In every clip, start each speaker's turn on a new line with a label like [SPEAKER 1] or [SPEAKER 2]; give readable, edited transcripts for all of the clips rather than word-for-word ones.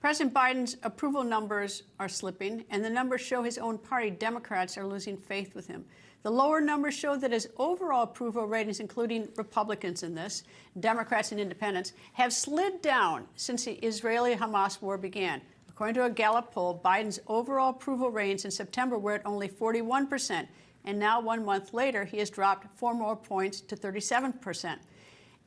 [SPEAKER 1] President Biden's approval numbers are slipping, and the numbers show his own party, Democrats, are losing faith with him. The lower numbers show that his overall approval ratings, including Republicans in this, Democrats and independents, have slid down since the Israeli-Hamas war began. According to a Gallup poll, Biden's overall approval ratings in September were at only 41%, and now 1 month later, he has dropped 4 more points to 37%.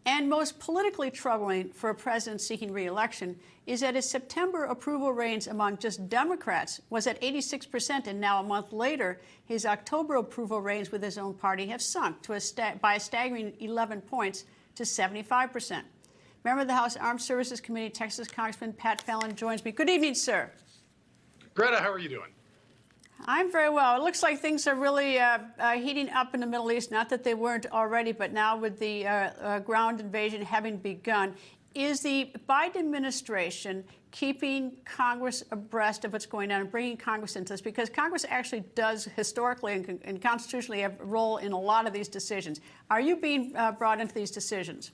[SPEAKER 1] And most politically troubling for a president seeking re-election is that his September approval ratings among just Democrats was at 86%, and now a month later, his October approval ratings with his own party have sunk to by a staggering 11 points to 75%. Member of the House Armed Services Committee, Texas Congressman Pat Fallon joins me. Good evening, sir.
[SPEAKER 2] Greta, how are you doing?
[SPEAKER 1] I'm very well. It looks like things are really heating up in the Middle East. Not that they weren't already, but now with the ground invasion having begun. Is the Biden administration keeping Congress abreast of what's going on and bringing Congress into this? Because Congress actually does historically and constitutionally have a role in a lot of these decisions. Are you being brought into these decisions?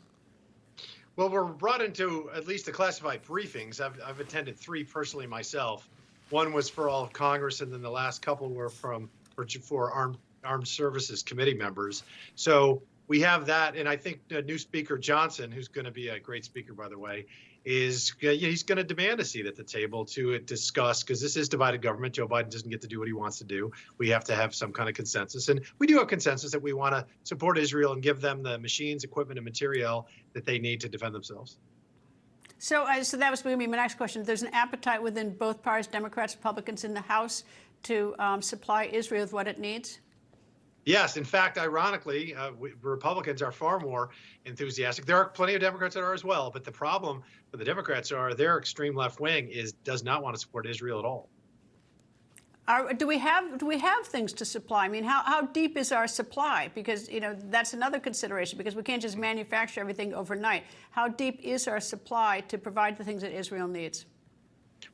[SPEAKER 2] Well, we're brought into at least the classified briefings. I've attended 3 personally myself. One was for all of Congress, and then the last couple were for Armed Services Committee members. So we have that, and I think new Speaker Johnson, who's going to be a great speaker, by the way, he's going to demand a seat at the table to discuss, because this is divided government. Joe Biden doesn't get to do what he wants to do. We have to have some kind of consensus, and we do have consensus that we want to support Israel and give them the machines, equipment, and material that they need to defend themselves. So
[SPEAKER 1] that was going to be my next question. There's an appetite within both parties, Democrats, Republicans in the House, to supply Israel with what it needs?
[SPEAKER 2] Yes. In fact, ironically, Republicans are far more enthusiastic. There are plenty of Democrats that are as well. But the problem for the Democrats are their extreme left wing does not want to support Israel at all.
[SPEAKER 1] Do we have things to supply? I mean, how deep is our supply? Because, that's another consideration, because we can't just manufacture everything overnight. How deep is our supply to provide the things that Israel needs?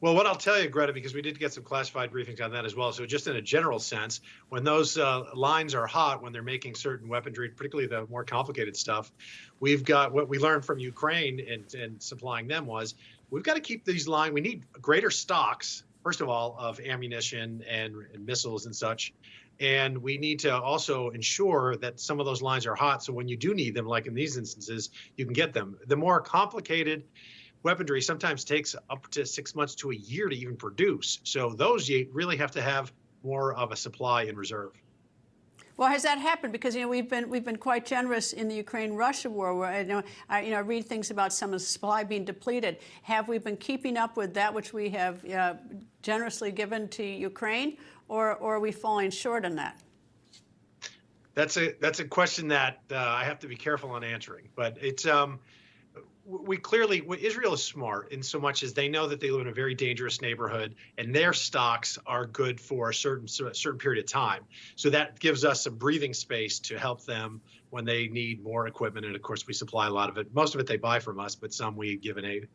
[SPEAKER 2] Well, what I'll tell you, Greta, because we did get some classified briefings on that as well. So just in a general sense, when those lines are hot, when they're making certain weaponry, particularly the more complicated stuff, we've got what we learned from Ukraine and supplying them was we've got to keep these lines. We need greater stocks, first of all, of ammunition and missiles and such. And we need to also ensure that some of those lines are hot. So when you do need them, like in these instances, you can get them. The more complicated weaponry sometimes takes up to 6 months to a year to even produce. So those you really have to have more of a supply in reserve.
[SPEAKER 1] Well, has that happened? Because we've been quite generous in the Ukraine-Russia war. Where I read things about some of the supply being depleted. Have we been keeping up with that which we have generously given to Ukraine, or are we falling short on that?
[SPEAKER 2] That's a question that I have to be careful on answering. But it's Israel is smart in so much as they know that they live in a very dangerous neighborhood, and their stocks are good for a certain period of time. So that gives us some breathing space to help them when they need more equipment. And of course, we supply a lot of it. Most of it they buy from us, but some we give in aid.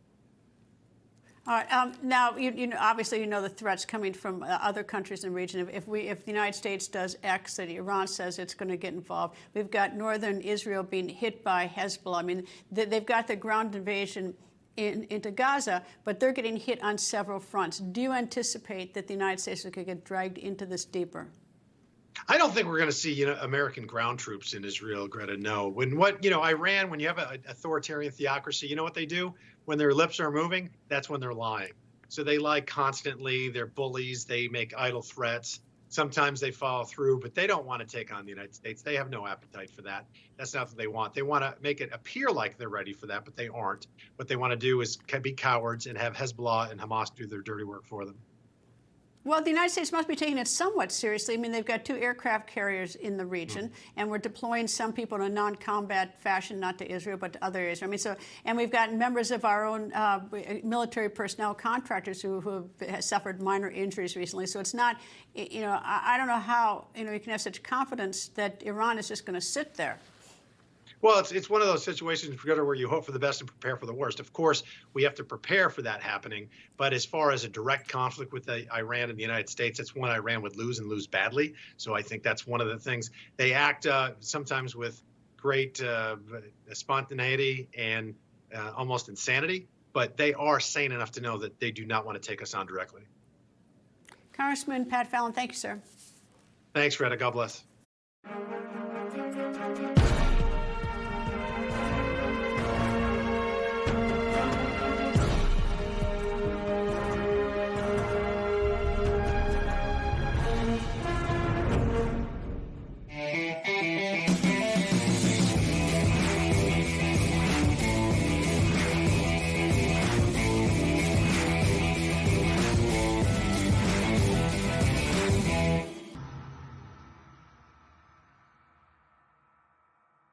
[SPEAKER 1] All right. Now, obviously, the threats coming from other countries in the region. If the United States does X, that Iran says it's going to get involved. We've got northern Israel being hit by Hezbollah. I mean, they've got the ground invasion into Gaza, but they're getting hit on several fronts. Do you anticipate that the United States could get dragged into this deeper?
[SPEAKER 2] I don't think we're going to see, American ground troops in Israel, Greta. No. Iran, when you have an authoritarian theocracy, you know what they do? When their lips are moving, that's when they're lying. So they lie constantly. They're bullies. They make idle threats. Sometimes they follow through, but they don't want to take on the United States. They have no appetite for that. That's not what they want. They want to make it appear like they're ready for that, but they aren't. What they want to do is be cowards and have Hezbollah and Hamas do their dirty work for them.
[SPEAKER 1] Well, the United States must be taking it somewhat seriously. I mean, they've got 2 aircraft carriers in the region, and we're deploying some people in a non-combat fashion, not to Israel, but to other areas. I mean, and we've got members of our own military personnel contractors who have suffered minor injuries recently. So it's not, I don't know how, you can have such confidence that Iran is just going to sit there.
[SPEAKER 2] Well, it's one of those situations where you hope for the best and prepare for the worst. Of course, we have to prepare for that happening. But as far as a direct conflict with Iran and the United States, it's one Iran would lose and lose badly. So I think that's one of the things. They act sometimes with great spontaneity and almost insanity. but they are sane enough to know that they do not want to take us on directly.
[SPEAKER 1] Congressman Pat Fallon, thank you, sir.
[SPEAKER 2] Thanks, Greta. God bless.